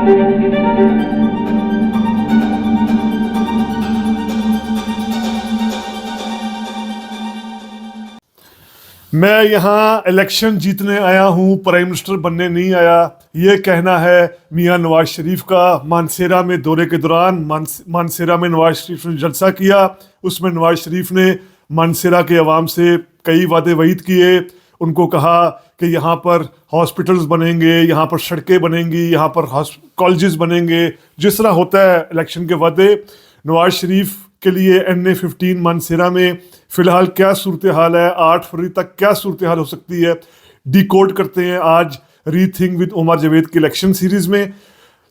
میں یہاں الیکشن جیتنے آیا ہوں، پرائم منسٹر بننے نہیں آیا، یہ کہنا ہے میاں نواز شریف کا۔ مانسیرا میں دورے کے دوران مانسیرا میں نواز شریف نے جلسہ کیا، اس میں نواز شریف نے مانسیرا کے عوام سے کئی وعدے وعید کیے، ان کو کہا کہ یہاں پر ہاسپٹلز بنیں گے، یہاں پر سڑکیں بنیں گی، یہاں پر کالجز بنیں گے، جس طرح ہوتا ہے الیکشن کے وعدے۔ نواز شریف کے لیے NA-15 مانسیرا میں فی الحال کیا صورتحال ہے، 8 فروری تک کیا صورتحال ہو سکتی ہے، ڈی کوڈ کرتے ہیں آج ری تھنک ود عمر جاوید کی الیکشن سیریز میں۔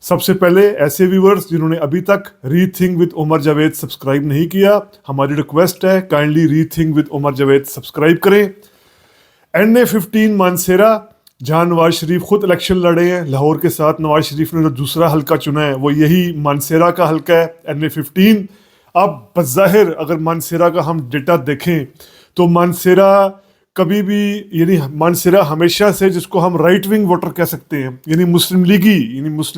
سب سے پہلے ایسے ویورز جنہوں نے ابھی تک rethink with Umar Javed subscribe نہیں کیا، ہماری ریکویسٹ ہے kindly rethink with Umar Javed subscribe کریں۔ NA-15 مانسیرا جہاں نواز شریف خود الیکشن لڑے ہیں، لاہور کے ساتھ نواز شریف نے جو دوسرا حلقہ چنا ہے وہ یہی مانسیرا کا حلقہ ہے، NA-15۔ اب بظاہر اگر مانسیرا کا ہم ڈیٹا دیکھیں تو مانسیرا کبھی بھی مانسیرا ہمیشہ سے جس کو ہم رائٹ ونگ ووٹر کہہ سکتے ہیں، یعنی مسلم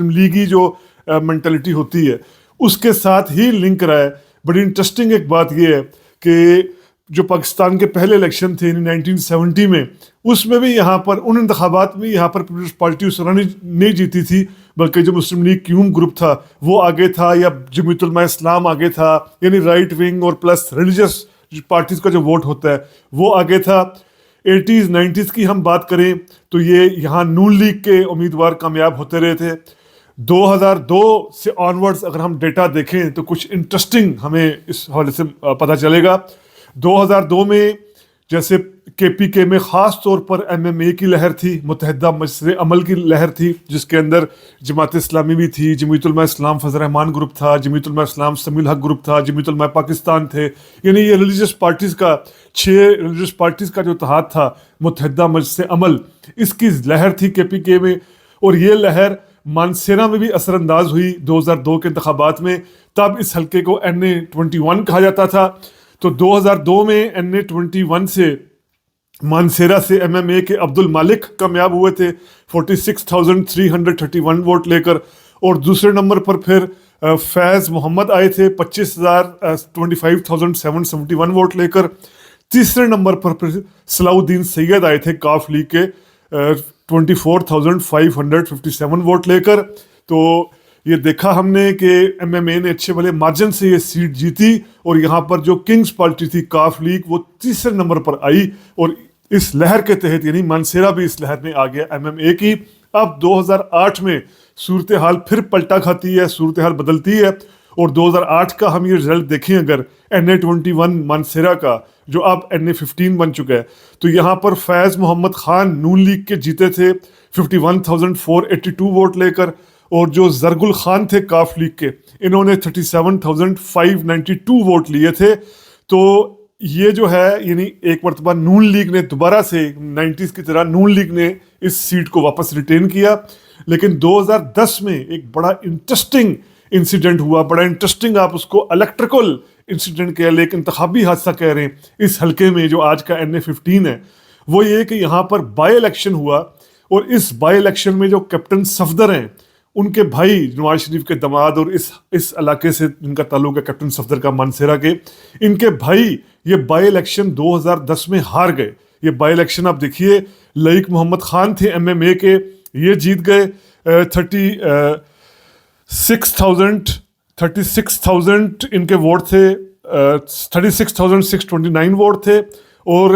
لیگی جو مینٹلٹی ہوتی ہے اس کے ساتھ ہی لنک رہا ہے۔ بڑی انٹرسٹنگ ایک بات یہ ہے کہ جو پاکستان کے پہلے الیکشن تھے 1970 میں، اس میں بھی یہاں پر ان انتخابات میں یہاں پر پیپلز پارٹی اس طرح نہیں جیتی تھی، بلکہ جو مسلم لیگ کیوم گروپ تھا وہ آگے تھا، یا جمیعت علماء اسلام آگے تھا، یعنی رائٹ ونگ اور پلس ریلیجس پارٹیز کا جو ووٹ ہوتا ہے وہ آگے تھا۔ 80s 90s کی ہم بات کریں تو یہ یہاں نون لیگ کے امیدوار کامیاب ہوتے رہے تھے۔ 2002 سے آنورڈز اگر ہم ڈیٹا دیکھیں تو کچھ انٹرسٹنگ ہمیں اس حوالے سے پتہ چلے گا۔ 2002 میں جیسے KPK میں خاص طور پر MMA کی لہر تھی، متحدہ مجلس عمل کی لہر تھی، جس کے اندر جماعت اسلامی بھی تھی، جمعیت علماء اسلام فضل الرحمان گروپ تھا، جمعیت علماء اسلام سمیع الحق گروپ تھا، جمعیت علماء پاکستان تھے، یعنی یہ ریلیجس پارٹیز کا 6 ریلیجس پارٹیز کا جو اتحاد تھا متحدہ مجلس عمل، اس کی لہر تھی KPK میں، اور یہ لہر مانسیرا میں بھی اثر انداز ہوئی 2002 کے انتخابات میں۔ تب اس حلقے کو NA-21 کہا جاتا تھا۔ تو 2002 میں NA-21 سے مانسیرا سے MMA کے عبد المالک کامیاب ہوئے تھے 46,331 ووٹ لے کر، اور دوسرے نمبر پر پھر فیض محمد آئے تھے 25,771 ووٹ لے کر۔ تیسرے نمبر پر پھر صلاح الدین سید آئے تھے کاف لیگ کے 24,557 ووٹ لے کر۔ تو یہ دیکھا ہم نے کہ MMA نے اچھے بھلے مارجن سے یہ سیٹ جیتی، اور یہاں پر جو کنگز پارٹی تھی کاف لیگ وہ تیسرے نمبر پر آئی، اور اس لہر کے تحت یعنی مانسیرا بھی اس لہر میں آ گیا MMA کی۔ اب 2008 میں صورتحال پھر پلٹا کھاتی ہے، صورتحال بدلتی ہے، اور 2008 کا ہم یہ رزلٹ دیکھیں اگر NA-21 مانسیرا کا جو اب NA-15 بن چکا ہے، تو یہاں پر فیض محمد خان نون لیگ کے جیتے تھے 51,482 ووٹ لے کر، اور جو زرگل خان تھے کاف لیگ کے انہوں نے 37,592 ووٹ لیے تھے۔ تو یہ جو ہے یعنی ایک مرتبہ نون لیگ نے دوبارہ سے 90s کی طرح نون لیگ نے اس سیٹ کو واپس ریٹین کیا۔ لیکن 2010 میں ایک بڑا انٹرسٹنگ انسیڈنٹ ہوا، بڑا انٹرسٹنگ آپ اس کو الیکٹریکل انسیڈنٹ کہہ لیں، ایک انتخابی حادثہ کہہ رہے ہیں اس حلقے میں جو آج کا NA-15 ہے۔ وہ یہ کہ یہاں پر بائی الیکشن ہوا، اور اس بائی الیکشن میں جو کیپٹن صفدر ہیں ان کے بھائی نواز شریف کے داماد، اور اس علاقے سے جن کا تعلق ہے کیپٹن صفدر کا مانسیرا کے، ان کے بھائی یہ بائی الیکشن 2010 میں ہار گئے۔ یہ بائی الیکشن آپ دیکھیے، لائق محمد خان تھے MMA کے، یہ جیت گئے 36,000 ان کے ووٹ تھے، 36,629 ووٹ تھے، اور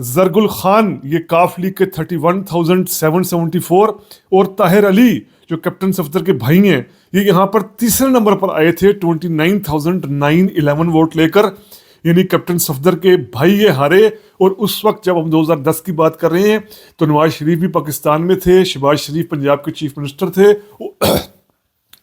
زرگل خان یہ کاف لیگ کے 31,774، اور طاہر علی جو کیپٹن صفدر کے بھائی ہیں یہ یہاں پر تیسرے نمبر پر آئے تھے 29,911 ووٹ لے کر، یعنی کیپٹن صفدر کے بھائی یہ ہارے۔ اور اس وقت جب ہم 2010 کی بات کر رہے ہیں تو نواز شریف بھی پاکستان میں تھے، شہباز شریف پنجاب کے چیف منسٹر تھے،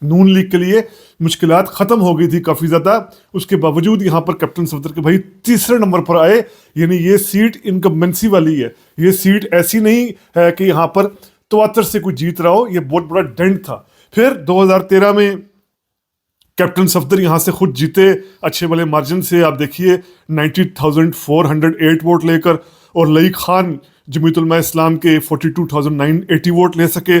نون لیگ کے لیے مشکلات ختم ہو گئی تھی کافی زیادہ، اس کے باوجود یہاں پر کیپٹن صفدر کے بھائی تیسرے نمبر پر آئے، یعنی یہ سیٹ انکمبنسی والی ہے، یہ سیٹ ایسی نہیں ہے کہ یہاں پر تواتر سے کوئی جیت رہا ہو، یہ بہت بڑا ڈینٹ تھا۔ پھر 2013 میں کیپٹن صفدر یہاں سے خود جیتے اچھے بھلے مارجن سے، آپ دیکھیے 90,408 ووٹ لے کر، اور لائق خان جمعیت علماء اسلام کے 42,980 ووٹ لے سکے۔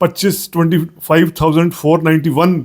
25,491